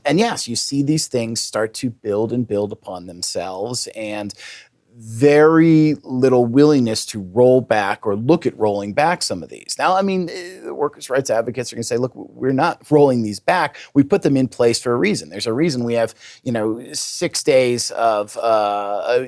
And yes, you see these things start to build and build upon themselves, and very little willingness to roll back or look at rolling back some of these. Now, I mean, the workers' rights advocates are going to say, look, we're not rolling these back. We put them in place for a reason. There's a reason we have, 6 days of,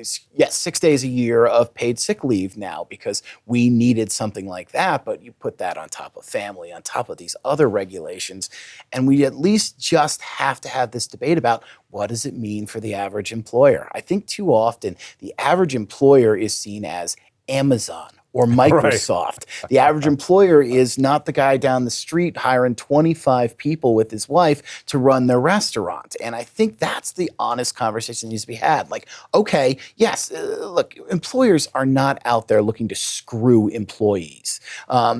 6 days a year of paid sick leave now, because we needed something like that. But you put that on top of family, on top of these other regulations, and we at least just have to have this debate about, what does it mean for the average employer? I think too often the average employer is seen as Amazon or Microsoft. Right. The average employer is not the guy down the street hiring 25 people with his wife to run their restaurant. And I think that's the honest conversation that needs to be had. Like, okay, yes, look, employers are not out there looking to screw employees.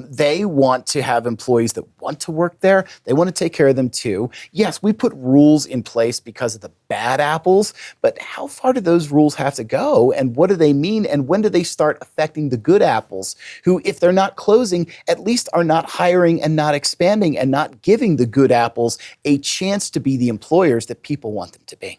They want to have employees that want to work there. They want to take care of them too. Yes, we put rules in place because of the bad apples, but how far do those rules have to go? And what do they mean? And when do they start affecting the good apples, who, if they're not closing, at least are not hiring and not expanding and not giving the good apples a chance to be the employers that people want them to be?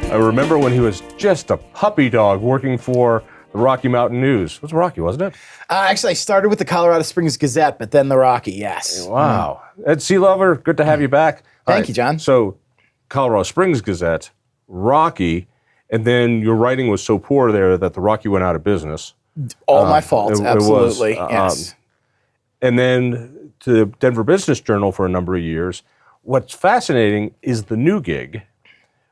I remember when he was just a puppy dog working for the Rocky Mountain News. It was Rocky, wasn't it? Actually, I started with the Colorado Springs Gazette, but then the Rocky, yes. Wow. Ed Sealover, good to have you back. Thank you, John. So, Colorado Springs Gazette, Rocky, and then your writing was so poor there that the Rocky went out of business. All my fault, absolutely, yes. And then to the Denver Business Journal for a number of years. What's fascinating is the new gig,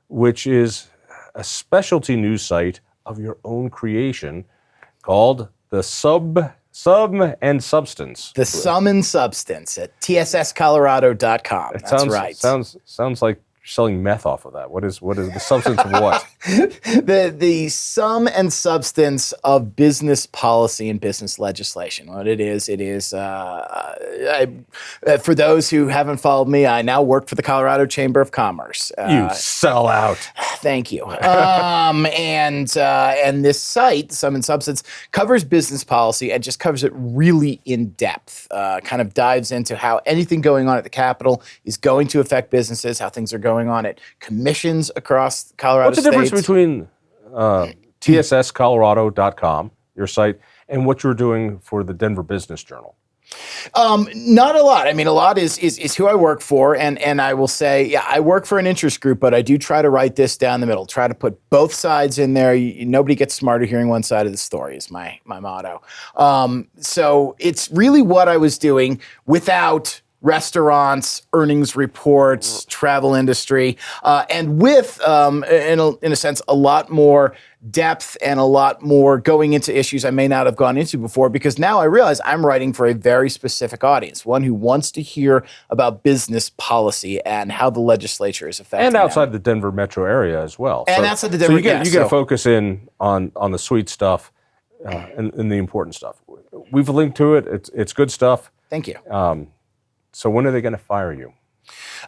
which is a specialty news site of your own creation called the Sum and Substance. The Sum and Substance at tsscolorado.com. That's right. Sounds like you're selling meth off of that. What is the substance of what? The sum and substance of business policy and business legislation. What it is, for those who haven't followed me, I now work for the Colorado Chamber of Commerce. You sell out. Thank you. And this site, Sum and Substance, covers business policy and just covers it really in depth. Kind of dives into how anything going on at the Capitol is going to affect businesses, how things are going on at commissions across Colorado What's the states. difference between tsscolorado.com, your site, and what you're doing for the Denver Business Journal? Not a lot. I mean, a lot is who I work for, and I will say, yeah, I work for an interest group, but I do try to write this down the middle, try to put both sides in there. Nobody gets smarter hearing one side of the story is my motto. So it's really what I was doing without restaurants, earnings reports, travel industry, and with, in a sense, a lot more depth and a lot more going into issues I may not have gone into before, because now I realize I'm writing for a very specific audience, one who wants to hear about business policy and how the legislature is affecting and outside them. the Denver metro area as well. And outside the Denver, you get to focus in on the sweet stuff and the important stuff. We've linked to it. It's good stuff. Thank you. So when are they going to fire you?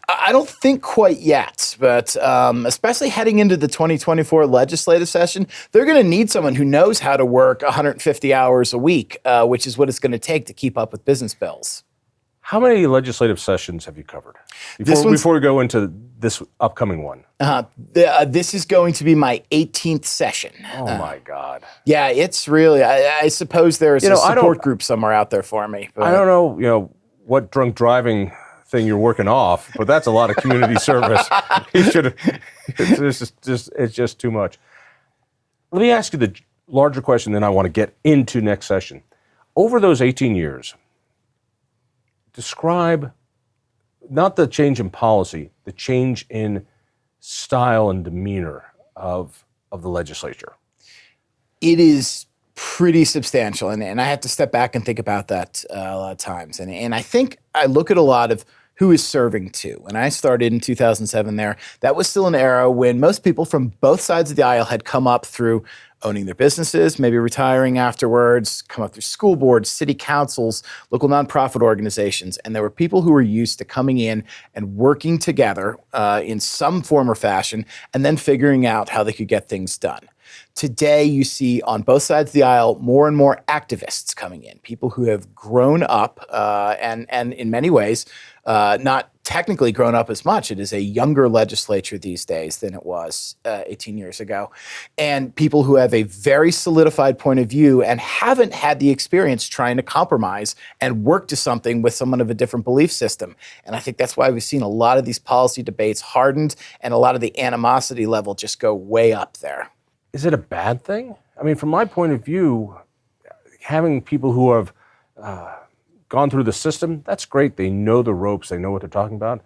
I don't think quite yet, but especially heading into the 2024 legislative session, they're going to need someone who knows how to work 150 hours a week, which is what it's going to take to keep up with business bills. How many legislative sessions have you covered before we go into this upcoming one? This is going to be my 18th session. Oh, my God. Yeah, it's really, I suppose there's a support group somewhere out there for me. But I don't know, what drunk driving thing you're working off, but that's a lot of community service. You should. It's just too much. Let me ask you the larger question, then I want to get into next session. Over those 18 years, describe not the change in policy, the change in style and demeanor of the legislature. It is pretty substantial, and I have to step back and think about that a lot of times. And I think I look at a lot of who is serving to. When I started in 2007 there, that was still an era when most people from both sides of the aisle had come up through owning their businesses, maybe retiring afterwards, come up through school boards, city councils, local nonprofit organizations. And there were people who were used to coming in and working together in some form or fashion, and then figuring out how they could get things done. Today, you see on both sides of the aisle more and more activists coming in, people who have grown up and in many ways, not technically grown up as much. It is a younger legislature these days than it was 18 years ago. And people who have a very solidified point of view and haven't had the experience trying to compromise and work to something with someone of a different belief system. And I think that's why we've seen a lot of these policy debates hardened and a lot of the animosity level just go way up there. Is it a bad thing? I mean, from my point of view, having people who have gone through the system, that's great. They know the ropes. They know what they're talking about.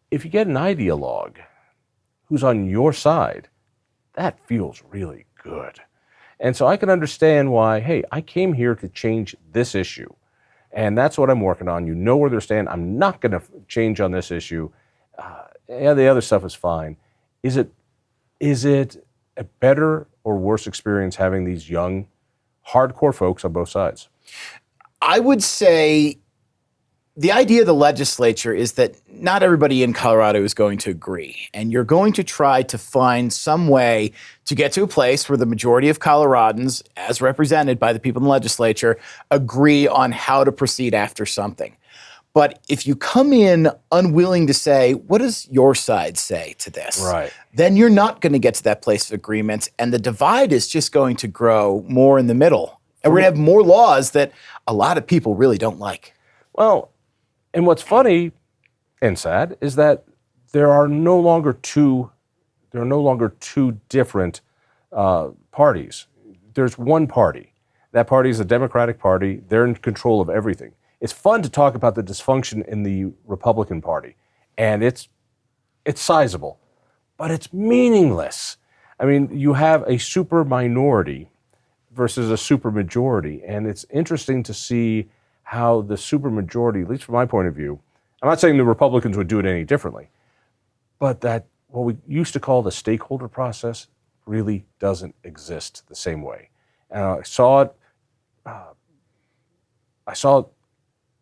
If you get an ideologue who's on your side, that feels really good. And so I can understand why, hey, I came here to change this issue. And that's what I'm working on. You know where they're standing. I'm not going to change on this issue. Yeah, the other stuff is fine. Is it a better or worse experience having these young, hardcore folks on both sides? I would say the idea of the legislature is that not everybody in Colorado is going to agree. And you're going to try to find some way to get to a place where the majority of Coloradans, as represented by the people in the legislature, agree on how to proceed after something. But if you come in unwilling to say, what does your side say to this? Right. Then you're not going to get to that place of agreement. And the divide is just going to grow more in the middle. And we're going to have more laws that a lot of people really don't like. Well, and what's funny and sad is that there are no longer two different parties. There's one party. That party is the Democratic Party. They're in control of everything. It's fun to talk about the dysfunction in the Republican Party, and it's sizable, but it's meaningless. I mean, you have a super minority versus a super majority, and it's interesting to see how the super majority, at least from my point of view, I'm not saying the Republicans would do it any differently, but that what we used to call the stakeholder process really doesn't exist the same way. And I saw it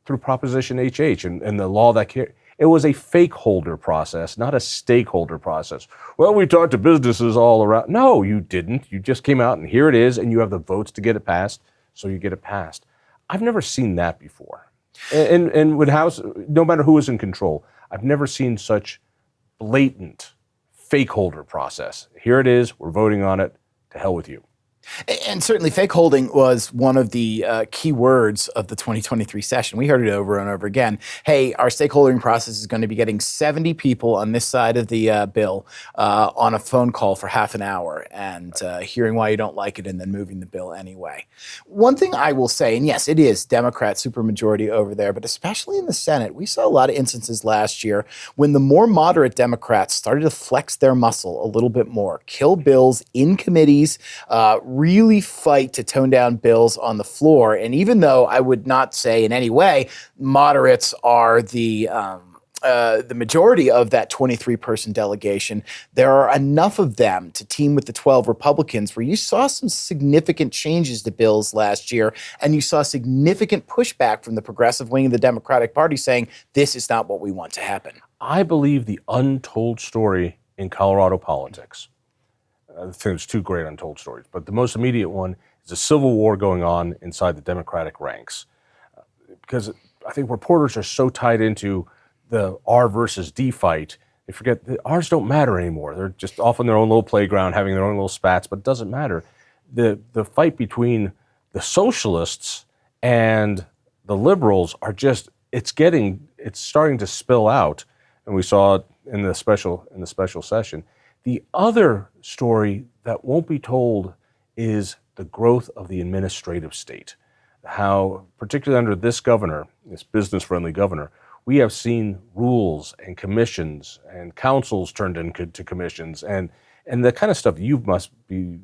through Proposition HH and the law that it was a fake holder process, not a stakeholder process. Well, we talked to businesses all around. No, you didn't. You just came out and here it is, and you have the votes to get it passed, so you get it passed. I've never seen that before. And with House, no matter who is in control, I've never seen such blatant fake holder process. Here it is. We're voting on it. To hell with you. And certainly fake holding was one of the key words of the 2023 session. We heard it over and over again. Hey, our stakeholdering process is going to be getting 70 people on this side of the bill on a phone call for half an hour and hearing why you don't like it and then moving the bill anyway. One thing I will say, and yes, it is Democrat supermajority over there, but especially in the Senate, we saw a lot of instances last year when the more moderate Democrats started to flex their muscle a little bit more, kill bills in committees, really fight to tone down bills on the floor. And even though I would not say in any way moderates are the majority of that 23-person delegation, there are enough of them to team with the 12 Republicans where you saw some significant changes to bills last year, and you saw significant pushback from the progressive wing of the Democratic Party saying, this is not what we want to happen. I believe the untold story in Colorado politics, I think there's two great untold stories, but the most immediate one is a civil war going on inside the Democratic ranks. Because I think reporters are so tied into the R versus D fight, they forget that R's don't matter anymore. They're just off on their own little playground, having their own little spats, but it doesn't matter. The fight between the socialists and the liberals are just, it's starting to spill out, and we saw it in the special session. The other story that won't be told is the growth of the administrative state. How, particularly under this governor, this business-friendly governor, we have seen rules and commissions and councils turned into commissions and the kind of stuff you must be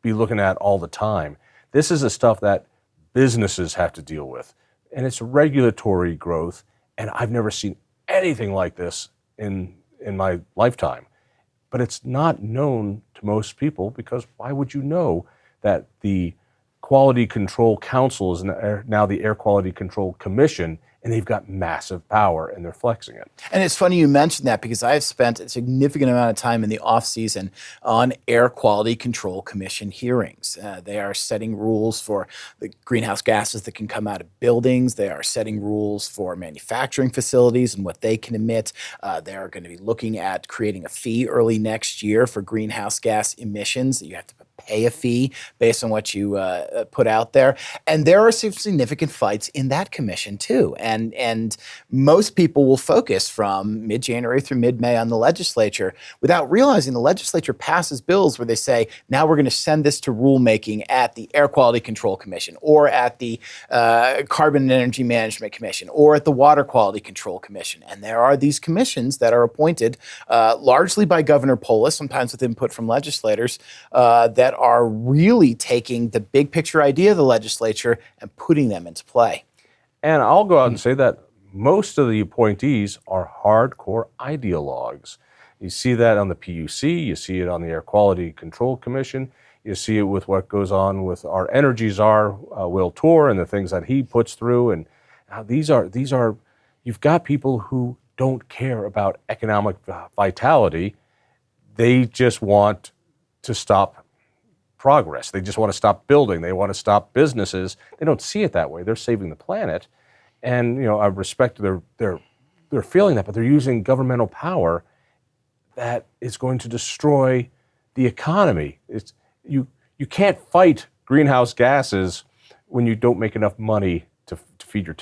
looking at all the time. This is the stuff that businesses have to deal with. And it's regulatory growth, And I've never seen anything like this in my lifetime. But it's not known to most people, because why would you know that the Quality Control Council is now the Air Quality Control Commission, and they've got massive power and they're flexing it. And it's funny you mentioned that, because I have spent a significant amount of time in the off season on Air Quality Control Commission hearings. They are setting rules for the greenhouse gases that can come out of buildings. They are setting rules for manufacturing facilities and what they can emit. They are going to be looking at creating a fee early next year for greenhouse gas emissions that you have to pay a fee based on what you put out there. And there are some significant fights in that commission too. And most people will focus from mid-January through mid-May on the legislature without realizing the legislature passes bills where they say, now we're going to send this to rulemaking at the Air Quality Control Commission, or at the Carbon and Energy Management Commission, or at the Water Quality Control Commission. And there are these commissions that are appointed largely by Governor Polis, sometimes with input from legislators, that are really taking the big picture idea of the legislature and putting them into play. And I'll go out and say that most of the appointees are hardcore ideologues. You see that on the PUC, you see it on the Air Quality Control Commission, you see it with what goes on with our energy czar, Will Tour, and the things that he puts through. And these are, you've got people who don't care about economic vitality. They just want to stop progress. They just want to stop building. They want to stop businesses. They don't see it that way. They're saving the planet. And, I respect they're feeling that, but they're using governmental power that is going to destroy the economy. You can't fight greenhouse gases when you don't make enough money to feed your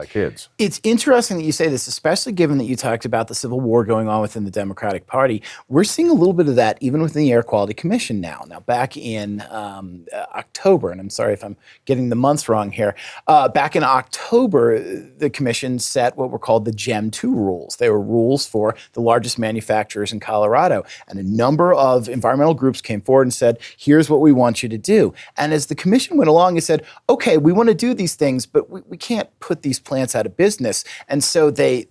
kids. It's interesting that you say this, especially given that you talked about the civil war going on within the Democratic Party. We're seeing a little bit of that even within the Air Quality Commission now. Now, back in October, and I'm sorry if I'm getting the months wrong here, back in October, the commission set what were called the GEM 2 rules. They were rules for the largest manufacturers in Colorado. And a number of environmental groups came forward and said, here's what we want you to do. And as the commission went along, it said, okay, we want to do these things, but we can't put these plants out of business. And so they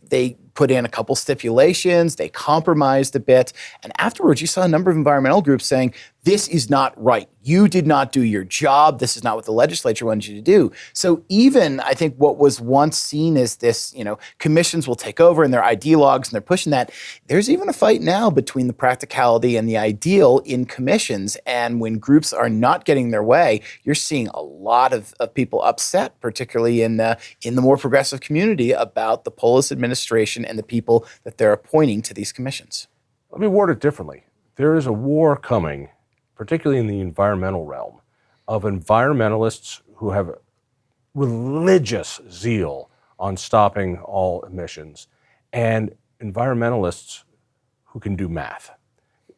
put in a couple stipulations, they compromised a bit, and afterwards you saw a number of environmental groups saying, this is not right. You did not do your job. This is not what the legislature wanted you to do. So even, I think, what was once seen as this, commissions will take over and they're ideologues and they're pushing that, there's even a fight now between the practicality and the ideal in commissions. And when groups are not getting their way, you're seeing a lot of people upset, particularly in the more progressive community, about the Polis administration and the people that they're appointing to these commissions. Let me word it differently. There is a war coming, particularly in the environmental realm, of environmentalists who have religious zeal on stopping all emissions, and environmentalists who can do math.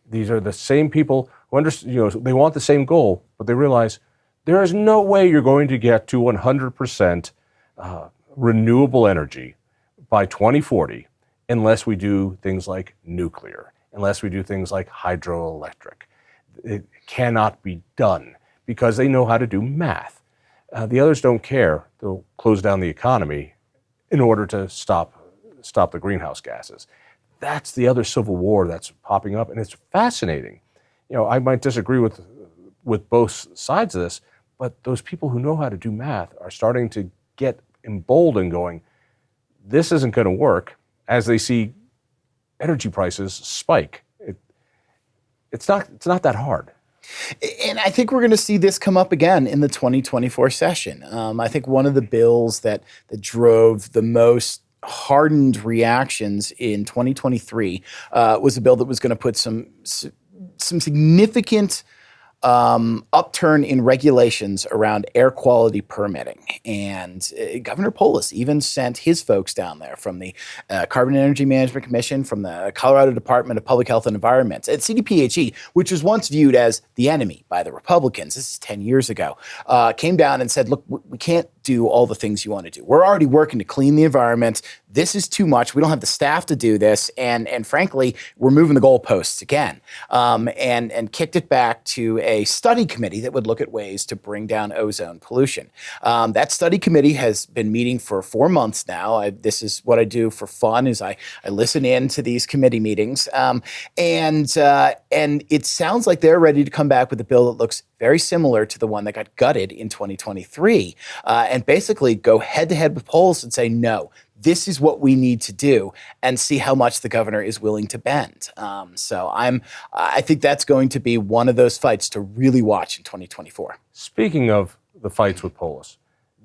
These are the same people who understand, they want the same goal, but they realize there is no way you're going to get to 100% renewable energy by 2040 unless we do things like nuclear, unless we do things like hydroelectric. It cannot be done because they know how to do math. The others don't care. They'll close down the economy in order to stop the greenhouse gases. That's the other civil war that's popping up, and it's fascinating. I might disagree with both sides of this, but those people who know how to do math are starting to get emboldened, going, this isn't going to work, as they see energy prices spike. It's not that hard. And I think we're going to see this come up again in the 2024 session. I think one of the bills that drove the most hardened reactions in 2023 was a bill that was going to put some significant upturn in regulations around air quality permitting. And Governor Polis even sent his folks down there from the Carbon and Energy Management Commission, from the Colorado Department of Public Health and Environment, at CDPHE, which was once viewed as the enemy by the Republicans. This is 10 years ago. Came down and said, look, we can't do all the things you want to do. We're already working to clean the environment. This is too much. We don't have the staff to do this. And frankly, we're moving the goalposts again, and kicked it back to a study committee that would look at ways to bring down ozone pollution. That study committee has been meeting for 4 months now. This is what I do for fun, is I listen in to these committee meetings. And it sounds like they're ready to come back with a bill that looks very similar to the one that got gutted in 2023, and basically go head to head with Polis and say, no, this is what we need to do, and see how much the governor is willing to bend. So I think that's going to be one of those fights to really watch in 2024. Speaking of the fights with Polis,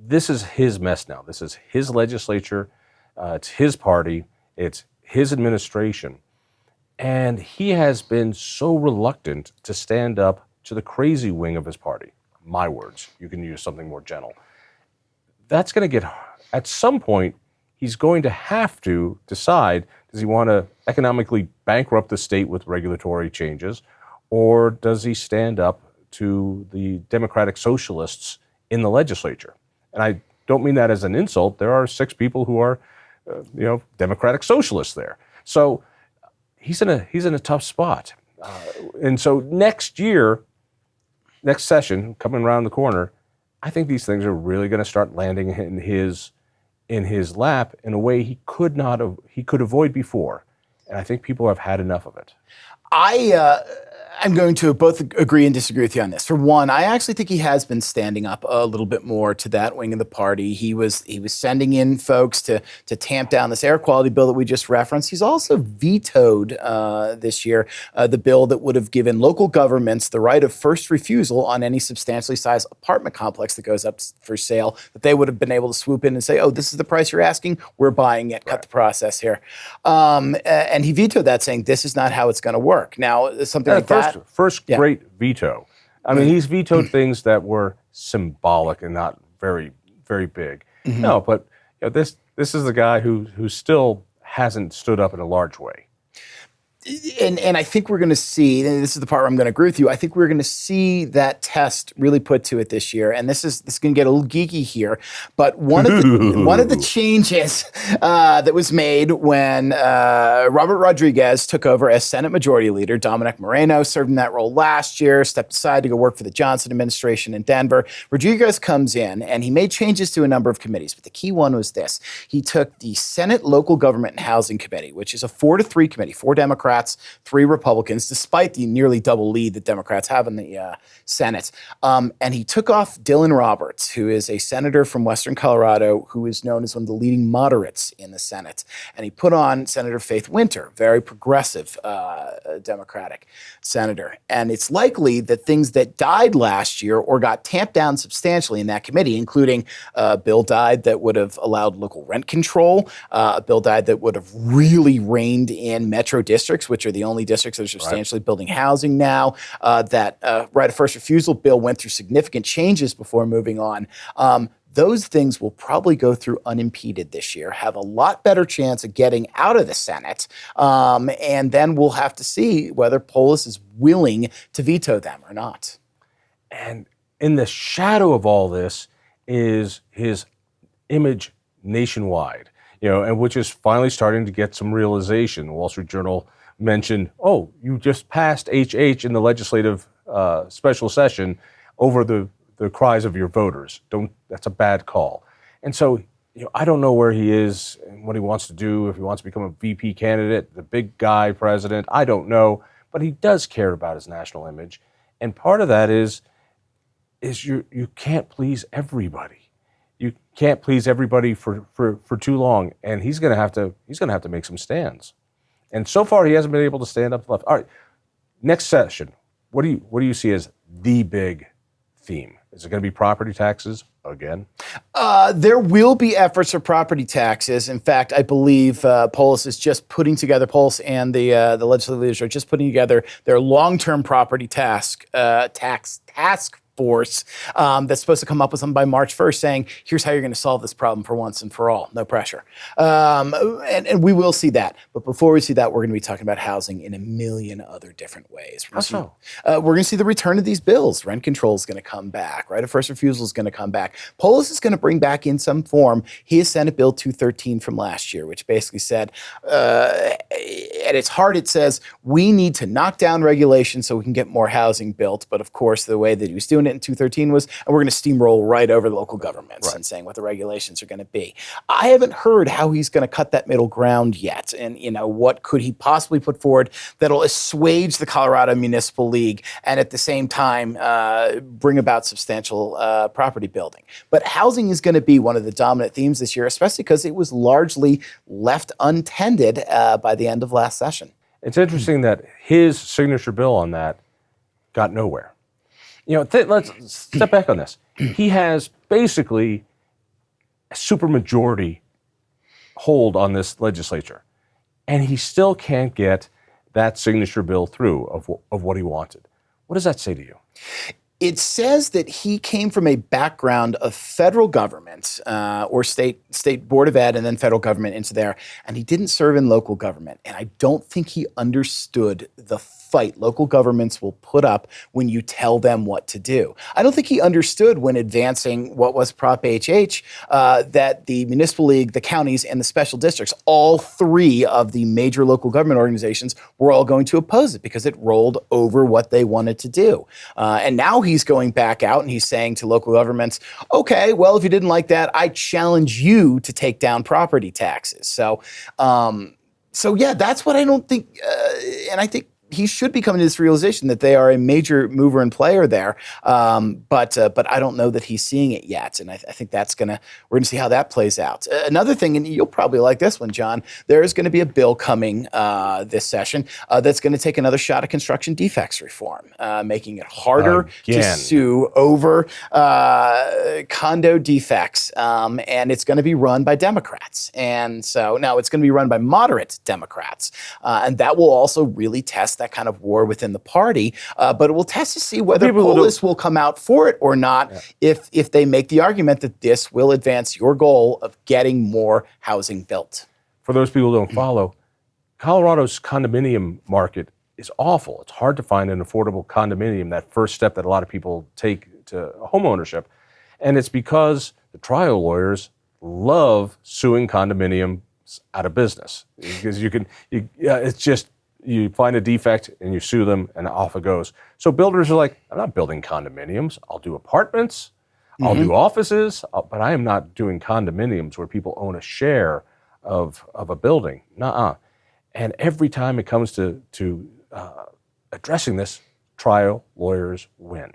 this is his mess now. This is his legislature. It's his party. It's his administration. And he has been so reluctant to stand up to the crazy wing of his party. My words. You can use something more gentle. That's going to get, at some point, he's going to have to decide, does he want to economically bankrupt the state with regulatory changes, or does he stand up to the Democratic socialists in the legislature? And I don't mean that as an insult. There are 6 people who are, Democratic socialists there. So he's in a tough spot. And so next session, coming around the corner, I think these things are really going to start landing in his lap in a way he could avoid before. And I think people have had enough of it. I'm going to both agree and disagree with you on this. For one, I actually think he has been standing up a little bit more to that wing of the party. He was sending in folks to tamp down this air quality bill that we just referenced. He's also vetoed this year the bill that would have given local governments the right of first refusal on any substantially sized apartment complex that goes up for sale, that they would have been able to swoop in and say, oh, this is the price you're asking, we're buying it, cut the process here. And he vetoed that, saying this is not how it's going to work. Now, something like that. First great veto. I mean, he's vetoed things that were symbolic and not very, very big. Mm-hmm. No, but this is the guy who still hasn't stood up in a large way. And I think we're going to see, and this is the part where I'm going to agree with you, I think we're going to see that test really put to it this year. And this is going to get a little geeky here, but one of the changes that was made when Robert Rodriguez took over as Senate Majority Leader, Dominic Moreno served in that role last year, stepped aside to go work for the Johnson administration in Denver. Rodriguez comes in and he made changes to a number of committees, but the key one was this. He took the Senate Local Government and Housing Committee, which is a 4-3 committee, 4 Democrats, 3 Republicans, despite the nearly double lead that Democrats have in the Senate. And he took off Dylan Roberts, who is a senator from Western Colorado, who is known as one of the leading moderates in the Senate. And he put on Senator Faith Winter, very progressive Democratic senator. And it's likely that things that died last year or got tamped down substantially in that committee, including a bill died that would have allowed local rent control, a bill died that would have really reined in metro districts, which are the only districts that are substantially building housing now. That right of first refusal bill went through significant changes before moving on. Those things will probably go through unimpeded this year, have a lot better chance of getting out of the Senate, and then we'll have to see whether Polis is willing to veto them or not. And in the shadow of all this is his image nationwide, and which is finally starting to get some realization. The Wall Street Journal mentioned, oh, you just passed HH in the legislative special session over the cries of your voters. That's a bad call. And so, I don't know where he is and what he wants to do, if he wants to become a VP candidate, the big guy president, I don't know. But he does care about his national image. And part of that is you can't please everybody. You can't please everybody for too long. And he's gonna have to make some stands. And so far, he hasn't been able to stand up to the left. All right, next session, what do you see as the big theme? Is it going to be property taxes again? There will be efforts for property taxes. In fact, I believe Polis is just putting together, Polis and the legislative leaders are just putting together their long-term property task force that's supposed to come up with something by March 1st saying, here's how you're going to solve this problem for once and for all. No pressure. And we will see that. But before we see that, we're going to be talking about housing in a million other different ways. We're going to see the return of these bills. Rent control is going to come back. Right of first refusal is going to come back. Polis is going to bring back in some form his Senate Bill 213 from last year, which basically said, at its heart, it says, we need to knock down regulation so we can get more housing built. But of course, the way that he was doing it in 213 was, and we're going to steamroll right over the local governments and saying what the regulations are going to be. I haven't heard how he's going to cut that middle ground yet. And, what could he possibly put forward that'll assuage the Colorado Municipal League and at the same time bring about substantial property building. But housing is going to be one of the dominant themes this year, especially because it was largely left untended by the end of last session. It's interesting that his signature bill on that got nowhere. Let's step back on this. He has basically a supermajority hold on this legislature, and he still can't get that signature bill through of what he wanted. What does that say to you? It says that he came from a background of federal government or state board of ed and then federal government into there, and he didn't serve in local government. And I don't think he understood the fight local governments will put up when you tell them what to do. I don't think he understood when advancing what was Prop HH that the municipal league, the counties, and the special districts, all three of the major local government organizations, were all going to oppose it because it rolled over what they wanted to do. And now he's going back out and he's saying to local governments, okay, well, if you didn't like that, I challenge you to take down property taxes. So yeah, that's what I don't think, and I think he should be coming to this realization that they are a major mover and player there, but I don't know that he's seeing it yet, and I think we're gonna see how that plays out. Another thing, and you'll probably like this one, John. There is going to be a bill coming this session that's going to take another shot at construction defects reform, making it harder to sue over condo defects, and it's going to be run by Democrats, and so now it's going to be run by moderate Democrats, and that will also really test that kind of war within the party, but it will test to see whether Polis will come out for it or not if they make the argument that this will advance your goal of getting more housing built. For those people who don't follow, Colorado's condominium market is awful. It's hard to find an affordable condominium, that first step that a lot of people take to home ownership. And it's because the trial lawyers love suing condominiums out of business. Because you find a defect and you sue them and off it goes. So builders are like, I'm not building condominiums. I'll do apartments, I'll do offices, but I am not doing condominiums where people own a share of a building. Nuh-uh. And every time it comes to addressing this, trial lawyers win.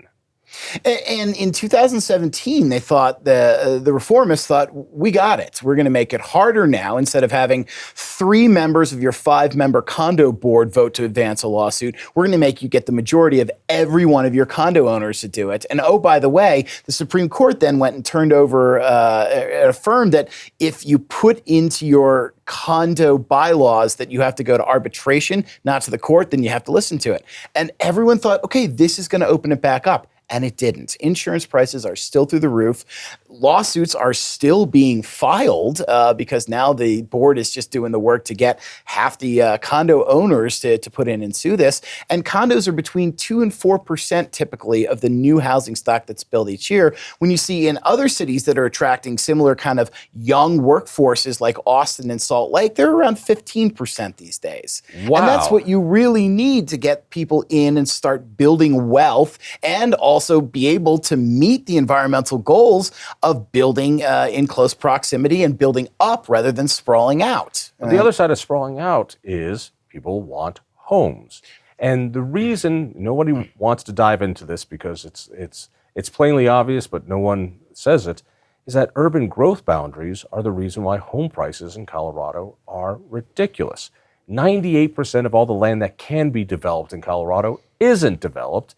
And in 2017, they thought, the reformists thought, we got it. We're going to make it harder now. Instead of having 3 members of your 5-member condo board vote to advance a lawsuit, we're going to make you get the majority of every one of your condo owners to do it. And oh, by the way, the Supreme Court then went and turned over, affirmed that if you put into your condo bylaws that you have to go to arbitration, not to the court, then you have to listen to it. And everyone thought, okay, this is going to open it back up. And it didn't. Insurance prices are still through the roof. Lawsuits are still being filed because now the board is just doing the work to get half the condo owners to put in and sue this. And condos are between 2% and 4% typically of the new housing stock that's built each year. When you see in other cities that are attracting similar kind of young workforces like Austin and Salt Lake, they're around 15% these days. Wow. And that's what you really need to get people in and start building wealth and also be able to meet the environmental goals of building in close proximity and building up rather than sprawling out. The other side of sprawling out is people want homes. And the reason nobody wants to dive into this, because it's plainly obvious, but no one says it, is that urban growth boundaries are the reason why home prices in Colorado are ridiculous. 98% of all the land that can be developed in Colorado isn't developed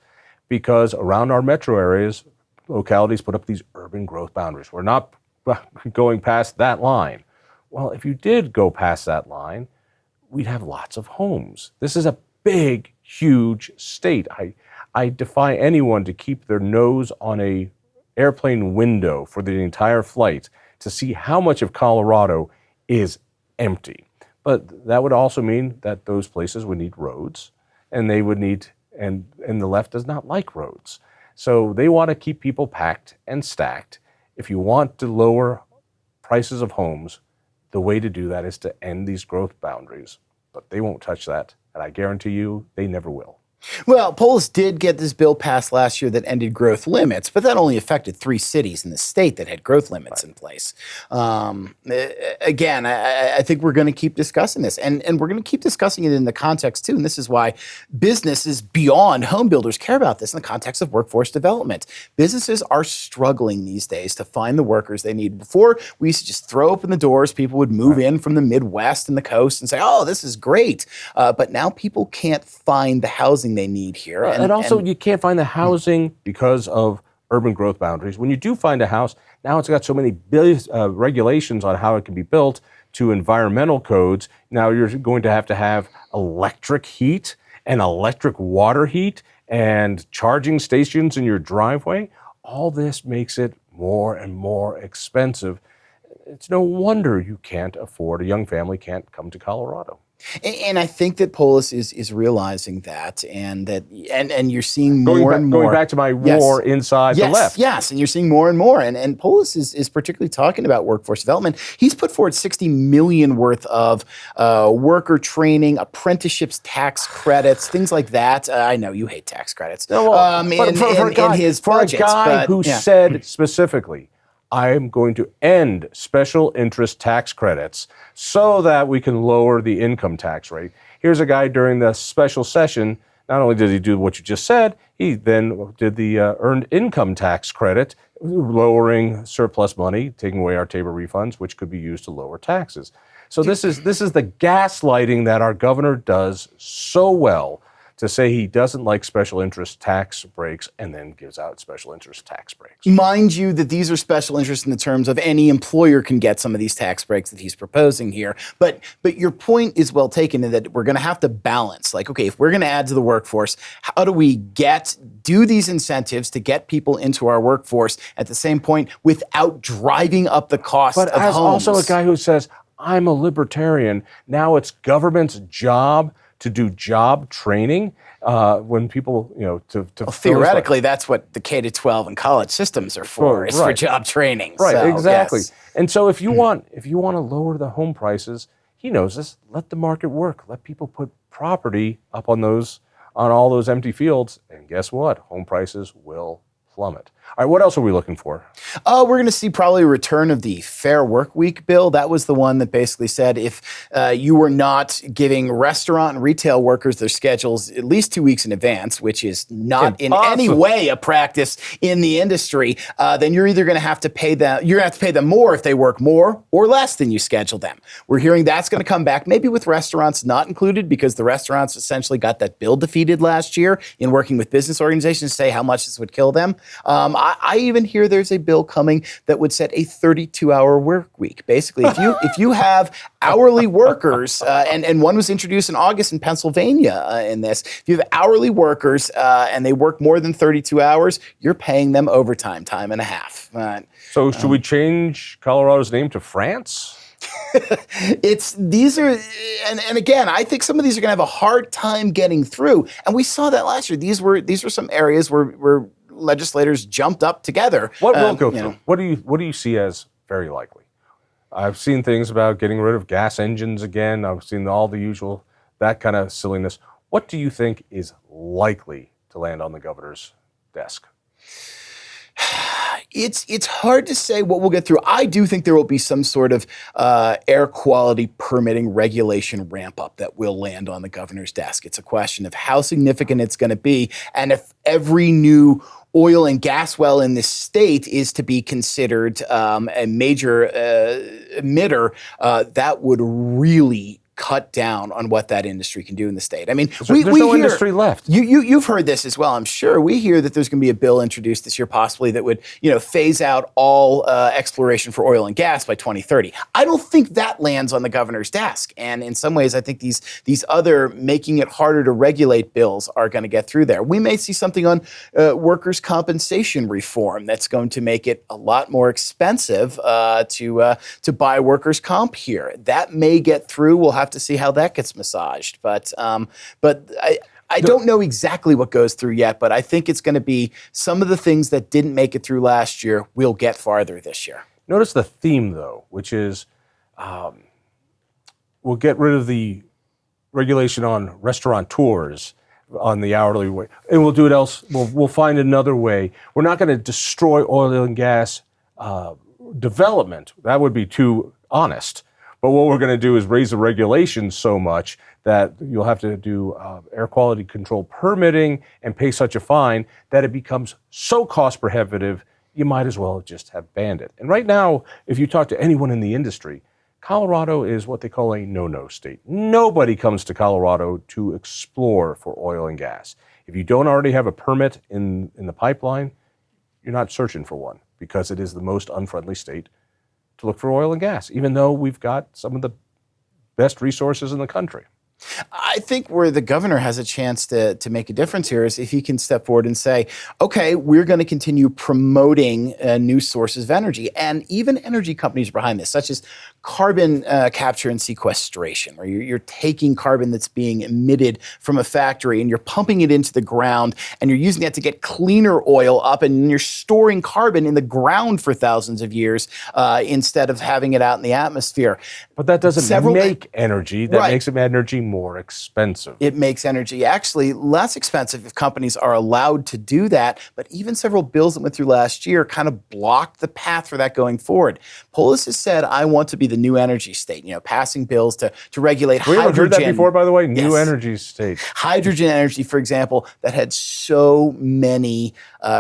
because around our metro areas, localities put up these urban growth boundaries. We're not going past that line. Well, if you did go past that line, we'd have lots of homes. This is a big, huge state. I defy anyone to keep their nose on a airplane window for the entire flight to see how much of Colorado is empty. But that would also mean that those places would need roads, and they would need, and the left does not like roads. So they want to keep people packed and stacked. If you want to lower prices of homes, the way to do that is to end these growth boundaries. But they won't touch that, and I guarantee you they never will. Well, Polis did get this bill passed last year that ended growth limits, but that only affected 3 cities in the state that had growth limits in place. Again, I think we're going to keep discussing this, and we're going to keep discussing it in the context, too, and this is why businesses beyond home builders care about this in the context of workforce development. Businesses are struggling these days to find the workers they need. Before, we used to just throw open the doors. People would move in from the Midwest and the coast and say, oh, this is great. But now people can't find the housing they need here. And also, you can't find the housing because of urban growth boundaries. When you do find a house, now it's got so many regulations on how it can be built to environmental codes. Now you're going to have electric heat and electric water heat and charging stations in your driveway. All this makes it more and more expensive. It's no wonder you can't afford, a young family can't come to Colorado. And I think that Polis is realizing that, and you're seeing more and more. Going back to my war inside the left. Yes, and you're seeing more and more. And Polis is particularly talking about workforce development. He's put forward $60 million worth of worker training, apprenticeships, tax credits, things like that. I know you hate tax credits. No, well, in his budgets. For a guy who said specifically, I'm going to end special interest tax credits so that we can lower the income tax rate. Here's a guy during the special session, not only did he do what you just said, he then did the earned income tax credit, lowering surplus money, taking away our Tabor refunds, which could be used to lower taxes. So this is the gaslighting that our governor does so well, to say he doesn't like special interest tax breaks and then gives out special interest tax breaks. Mind you that these are special interests in the terms of any employer can get some of these tax breaks that he's proposing here. But your point is well taken in that we're going to have to balance. Like, okay, if we're going to add to the workforce, how do we do these incentives to get people into our workforce at the same point without driving up the cost of homes? But as also a guy who says, I'm a libertarian, now it's government's job to do job training when people, theoretically, that's what the K-12 and college systems are for, for job training. Right, so, exactly. Yes. And so if you want to lower the home prices, he knows this, let the market work. Let people put property up on all those empty fields, and guess what? Home prices will plummet. All right, what else are we looking for? We're going to see probably a return of the Fair Work Week bill. That was the one that basically said if you were not giving restaurant and retail workers their schedules at least 2 weeks in advance, which is not in any way a practice in the industry, then you're either going to have to pay them. You're going to have to pay them more if they work more or less than you schedule them. We're hearing that's going to come back, maybe with restaurants not included, because the restaurants essentially got that bill defeated last year in working with business organizations to say how much this would kill them. I even hear there's a bill coming that would set a 32-hour work week. Basically, if you have hourly workers, and one was introduced in August in Pennsylvania in this, if you have hourly workers and they work more than 32 hours, you're paying them overtime, time and a half. So should we change Colorado's name to France? These are, and again, I think some of these are going to have a hard time getting through. And we saw that last year. These were some areas where legislators jumped up together. What will go through? What do you see as very likely? I've seen things about getting rid of gas engines again. I've seen all the usual, that kind of silliness. What do you think is likely to land on the governor's desk? It's hard to say what we'll get through. I do think there will be some sort of air quality permitting regulation ramp up that will land on the governor's desk. It's a question of how significant it's going to be, and if every new oil and gas well in this state is to be considered a major emitter, that would really cut down on what that industry can do in the state. I mean, There's no industry left. You've heard this as well, I'm sure. We hear that there's going to be a bill introduced this year, possibly, that would phase out all exploration for oil and gas by 2030. I don't think that lands on the governor's desk. And in some ways, I think these other making it harder to regulate bills are going to get through there. We may see something on workers' compensation reform that's going to make it a lot more expensive to buy workers' comp here. That may get through. We'll have to see how that gets massaged. But I don't know exactly what goes through yet, but I think it's going to be some of the things that didn't make it through last year will get farther this year. Notice the theme, though, which is we'll get rid of the regulation on restaurateurs on the hourly wage, and we'll do it else. We'll find another way. We're not going to destroy oil and gas development. That would be too honest. But what we're going to do is raise the regulations so much that you'll have to do air quality control permitting and pay such a fine that it becomes so cost prohibitive, you might as well just have banned it. And right now, if you talk to anyone in the industry, Colorado is what they call a no-no state. Nobody comes to Colorado to explore for oil and gas. If you don't already have a permit in the pipeline, you're not searching for one, because it is the most unfriendly state to look for oil and gas, even though we've got some of the best resources in the country. I think where the governor has a chance to make a difference here is if he can step forward and say, okay, we're going to continue promoting new sources of energy. And even energy companies are behind this, such as carbon capture and sequestration, where you're taking carbon that's being emitted from a factory and you're pumping it into the ground and you're using that to get cleaner oil up, and you're storing carbon in the ground for thousands of years instead of having it out in the atmosphere. But that doesn't make energy. That makes energy more expensive. It makes energy actually less expensive if companies are allowed to do that. But even several bills that went through last year kind of blocked the path for that going forward. Polis has said, I want to be the new energy state, passing bills to regulate hydrogen. We haven't heard that before, by the way, new energy state. Hydrogen energy, for example, that had so many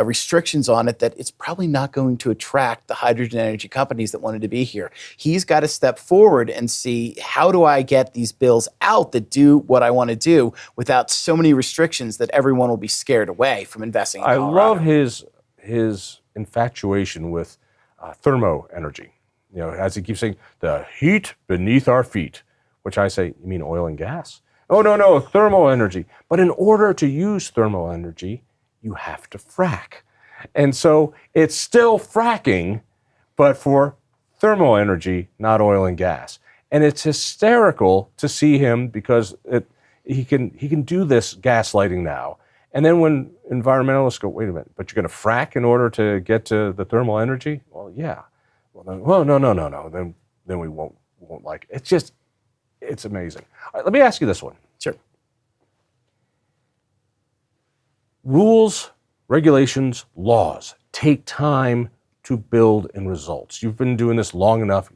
restrictions on it that it's probably not going to attract the hydrogen energy companies that wanted to be here. He's got to step forward and see, how do I get these bills out that do what I want to do without so many restrictions that everyone will be scared away from investing in Colorado. I love his infatuation with thermo energy. As he keeps saying, the heat beneath our feet, which I say, you mean oil and gas? Oh, no, thermal energy. But in order to use thermal energy, you have to frack. And so it's still fracking, but for thermal energy, not oil and gas. And it's hysterical to see him, because he can do this gaslighting now. And then when environmentalists go, wait a minute, but you're going to frack in order to get to the thermal energy? Well, yeah. Well, no. Then we won't like it. It's amazing. All right, let me ask you this one. Sure. Rules, regulations, laws take time to build in results. You've been doing this long enough.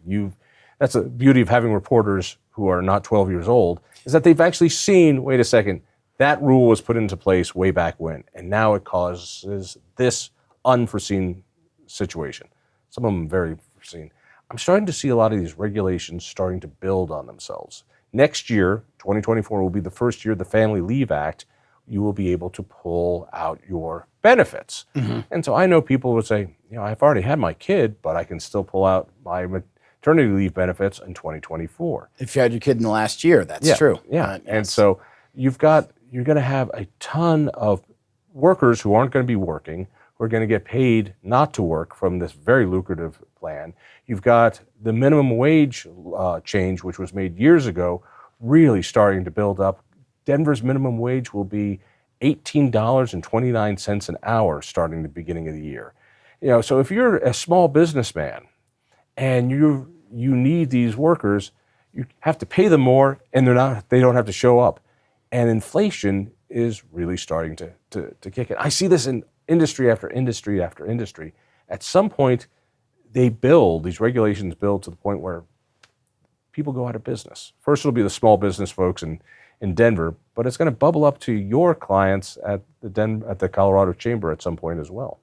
That's the beauty of having reporters who are not 12 years old, is that they've actually seen, wait a second, that rule was put into place way back when, and now it causes this unforeseen situation. Some of them very foreseen. I'm starting to see a lot of these regulations starting to build on themselves. Next year, 2024, will be the first year the Family Leave Act, you will be able to pull out your benefits. Mm-hmm. And so I know people would say, I've already had my kid, but I can still pull out my maternity leave benefits in 2024. If you had your kid in the last year, that's true. Yeah, yes. And so you're going to have a ton of workers who aren't going to be working, who are going to get paid not to work from this very lucrative plan. You've got the minimum wage change, which was made years ago, really starting to build up. Denver's minimum wage will be $18.29 an hour starting the beginning of the year. So if you're a small businessman and you need these workers, you have to pay them more, and they don't have to show up. And inflation is really starting to kick in. I see this in industry after industry after industry. At some point, these regulations build to the point where people go out of business. First, it'll be the small business folks in Denver, but it's going to bubble up to your clients at the Colorado Chamber at some point as well.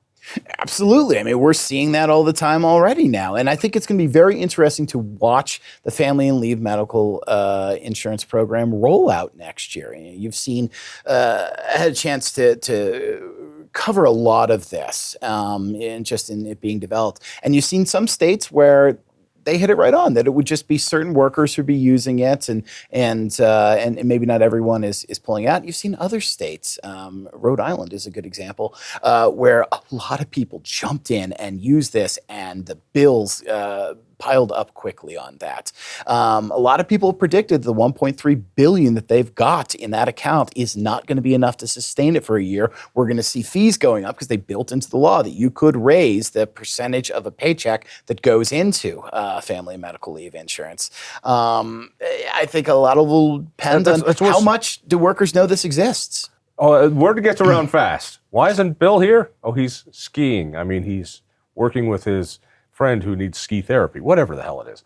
Absolutely. I mean, we're seeing that all the time already now. And I think it's going to be very interesting to watch the family and leave medical insurance program roll out next year. You've seen, I had a chance to cover a lot of this in it being developed. And you've seen some states where they hit it right on that it would just be certain workers who'd be using it, and maybe not everyone is pulling out. You've seen other states. Rhode Island is a good example where a lot of people jumped in and used this, and the bills piled up quickly on that. A lot of people predicted the 1.3 billion that they've got in that account is not going to be enough to sustain it for a year. We're going to see fees going up because they built into the law that you could raise the percentage of a paycheck that goes into family and medical leave insurance. I think a lot of it will depend on how much do workers know this exists. Oh, word gets around fast. Why isn't Bill here? Oh, he's skiing. I mean, he's working with his friend who needs ski therapy, whatever the hell it is.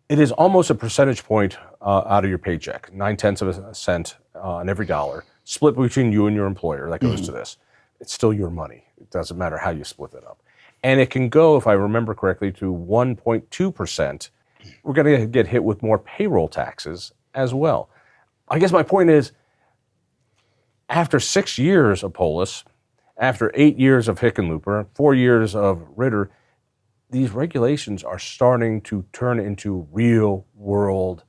It is almost a percentage point out of your paycheck, 9/10 of a cent on every dollar, split between you and your employer. That goes to this. It's still your money. It doesn't matter how you split it up. And it can go, if I remember correctly, to 1.2%. We're going to get hit with more payroll taxes as well. I guess my point is, after 6 years of Polis, after 8 years of Hickenlooper, 4 years of Ritter, these regulations are starting to turn into real world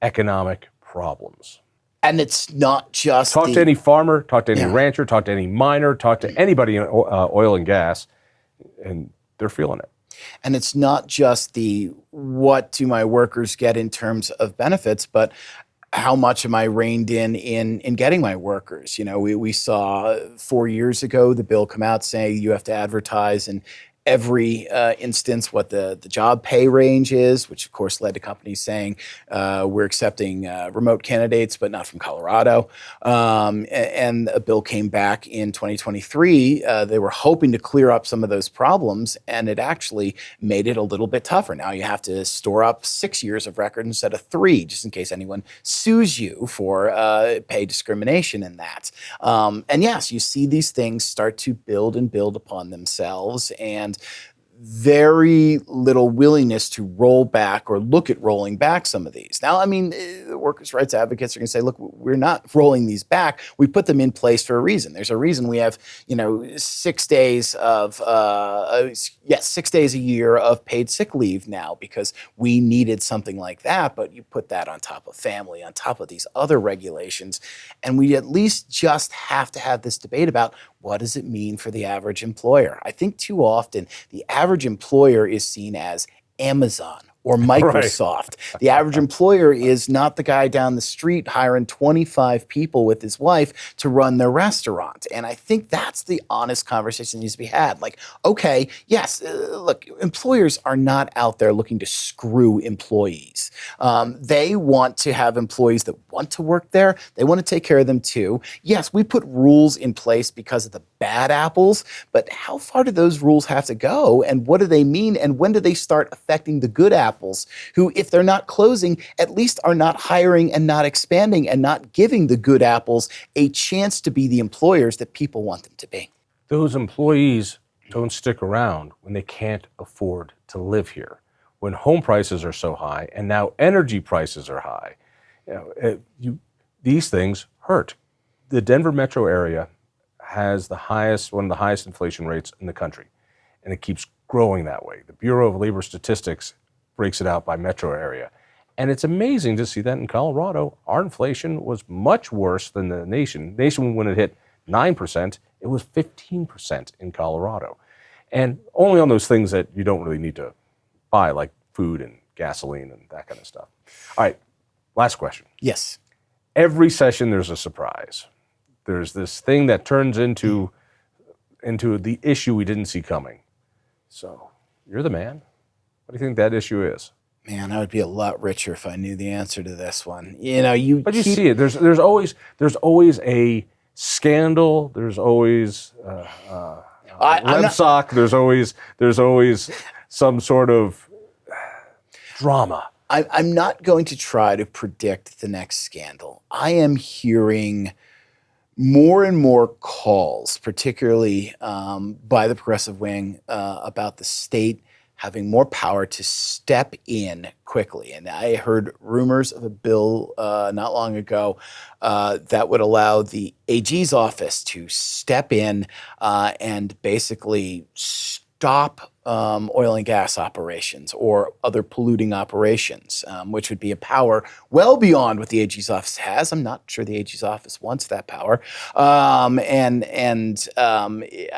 economic problems. And it's not just talk to any farmer, talk to any rancher, talk to any miner, talk to anybody in oil and gas, and they're feeling it. And it's not just the what do my workers get in terms of benefits, but how much am I reined in getting my workers? You know, we saw 4 years ago the bill come out saying you have to advertise in every instance what the job pay range is, which of course led to companies saying we're accepting remote candidates, but not from Colorado. And a bill came back in 2023. They were hoping to clear up some of those problems, and it actually made it a little bit tougher. Now you have to store up 6 years of record instead of 3, just in case anyone sues you for pay discrimination in that. And yes, you see these things start to build and build upon themselves, and very little willingness to roll back or look at rolling back some of these. Now, I mean, the workers' rights advocates are going to say, look, we're not rolling these back. We put them in place for a reason. There's a reason we have, 6 days of, 6 days a year of paid sick leave now, because we needed something like that. But you put that on top of family, on top of these other regulations, and we at least just have to have this debate about what does it mean for the average employer? I think too often the average employer is seen as Amazon or Microsoft. Right. The average employer is not the guy down the street hiring 25 people with his wife to run their restaurant. And I think that's the honest conversation that needs to be had. Like, okay, yes, look, employers are not out there looking to screw employees. They want to have employees that want to work there. They want to take care of them too. Yes, we put rules in place because of the bad apples, but how far do those rules have to go? And what do they mean? And when do they start affecting the good apples? Who, if they're not closing, at least are not hiring and not expanding and not giving the good apples a chance to be the employers that people want them to be. Those employees don't stick around when they can't afford to live here, when home prices are so high and now energy prices are high. These things hurt. The Denver metro area has one of the highest inflation rates in the country, and it keeps growing that way. The Bureau of Labor Statistics breaks it out by metro area. And it's amazing to see that in Colorado, our inflation was much worse than the nation. When it hit 9%, it was 15% in Colorado. And only on those things that you don't really need to buy, like food and gasoline and that kind of stuff. All right, last question. Yes. Every session there's a surprise. There's this thing that turns into the issue we didn't see coming. So you're the man. What do you think that issue is? Man, I would be a lot richer if I knew the answer to this one. But you see it. There's always a scandal. There's always Lebsock. There's always some sort of drama. I'm not going to try to predict the next scandal. I am hearing More and more calls, particularly by the progressive wing, about the state having more power to step in quickly. And I heard rumors of a bill not long ago that would allow the AG's office to step in and basically stop oil and gas operations or other polluting operations, which would be a power well beyond what the AG's office has. I'm not sure the AG's office wants that power. I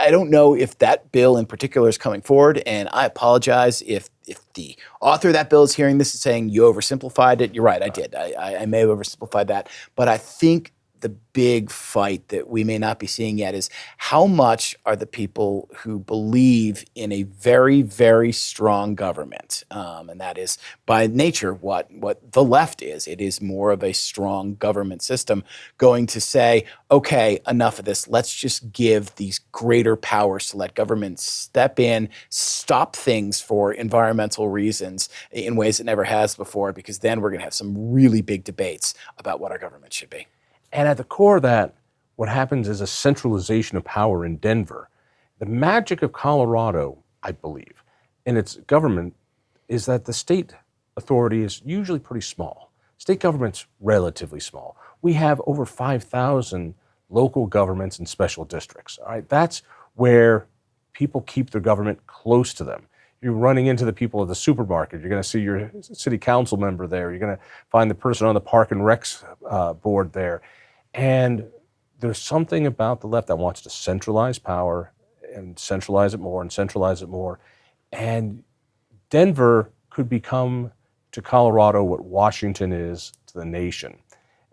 don't know if that bill in particular is coming forward, and I apologize if the author of that bill is hearing this and saying you oversimplified it. You're right, I did. I may have oversimplified that, but I think the big fight that we may not be seeing yet is how much are the people who believe in a very, very strong government, and that is by nature what the left is. It is more of a strong government system going to say, okay, enough of this. Let's just give these greater powers to let government step in, stop things for environmental reasons in ways it never has before, because then we're going to have some really big debates about what our government should be. And at the core of that, what happens is a centralization of power in Denver. The magic of Colorado, I believe, in its government is that the state authority is usually pretty small. State government's relatively small. We have over 5,000 local governments and special districts. All right, that's where people keep their government close to them. You're running into the people at the supermarket. You're going to see your city council member there. You're going to find the person on the Park and Recs board there. And there's something about the left that wants to centralize power and centralize it more and centralize it more. And Denver could become to Colorado what Washington is to the nation.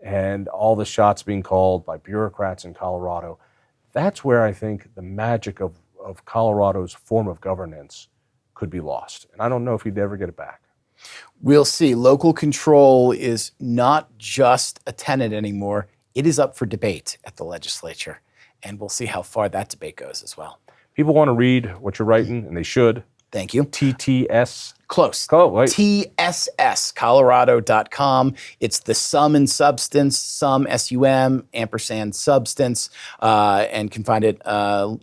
And all the shots being called by bureaucrats in Colorado, that's where I think the magic of Colorado's form of governance could be lost. And I don't know if he'd ever get it back. We'll see. Local control is not just a tenet anymore. It is up for debate at the legislature, and we'll see how far that debate goes as well. People want to read what you're writing, and they should. Thank you. TTS. Close. Oh, wait. TSS, Colorado.com. It's the sum and substance, sum, S-U-M, ampersand substance, and can find it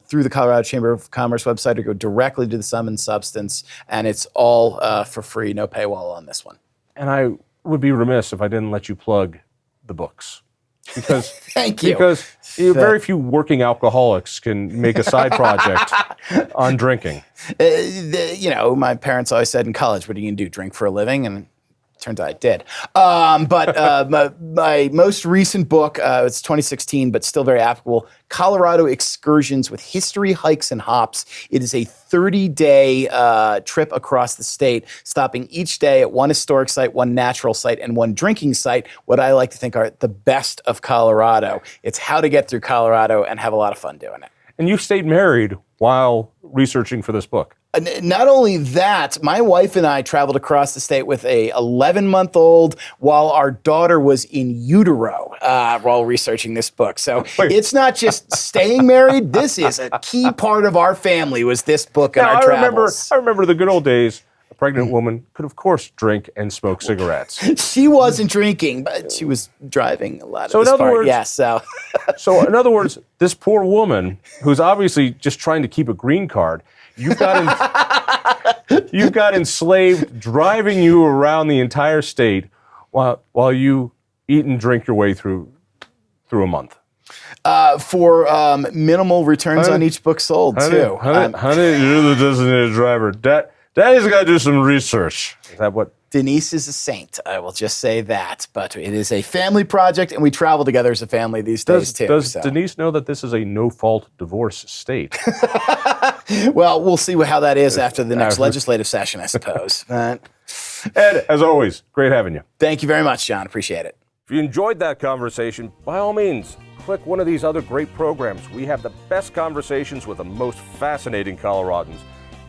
through the Colorado Chamber of Commerce website or go directly to the sum and substance, and it's all for free, no paywall on this one. And I would be remiss if I didn't let you plug the books. Because Thank you. Because very few working alcoholics can make a side project on drinking. My parents always said in college, what are you going to do, drink for a living? And turns out I did. But my most recent book, it's 2016, but still very applicable, Colorado Excursions with History, Hikes, and Hops. It is a 30-day trip across the state, stopping each day at one historic site, one natural site, and one drinking site, what I like to think are the best of Colorado. It's how to get through Colorado and have a lot of fun doing it. And you stayed married while researching for this book. Not only that, my wife and I traveled across the state with a 11-month-old while our daughter was in utero while researching this book. So It's not just staying married. This is a key part of our family was this book and our travels. I remember the good old days. A pregnant woman could, of course, drink and smoke cigarettes. She wasn't drinking, but she was driving a lot of so this in other part. Words, yes, so. So in other words, this poor woman who's obviously just trying to keep a green card, you've got enslaved driving you around the entire state while you eat and drink your way through a month. For minimal returns on each book sold, too. Honey, you're the designated driver. Daddy's got to do some research. Is that what? Denise is a saint, I will just say that. But it is a family project, and we travel together as a family these days, too. Does Denise know that this is a no-fault divorce state? Well, we'll see how that is after the next legislative session, I suppose. Ed, as always, great having you. Thank you very much, John. Appreciate it. If you enjoyed that conversation, by all means, click one of these other great programs. We have the best conversations with the most fascinating Coloradans.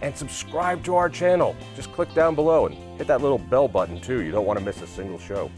And subscribe to our channel. Just click down below and hit that little bell button too. You don't want to miss a single show.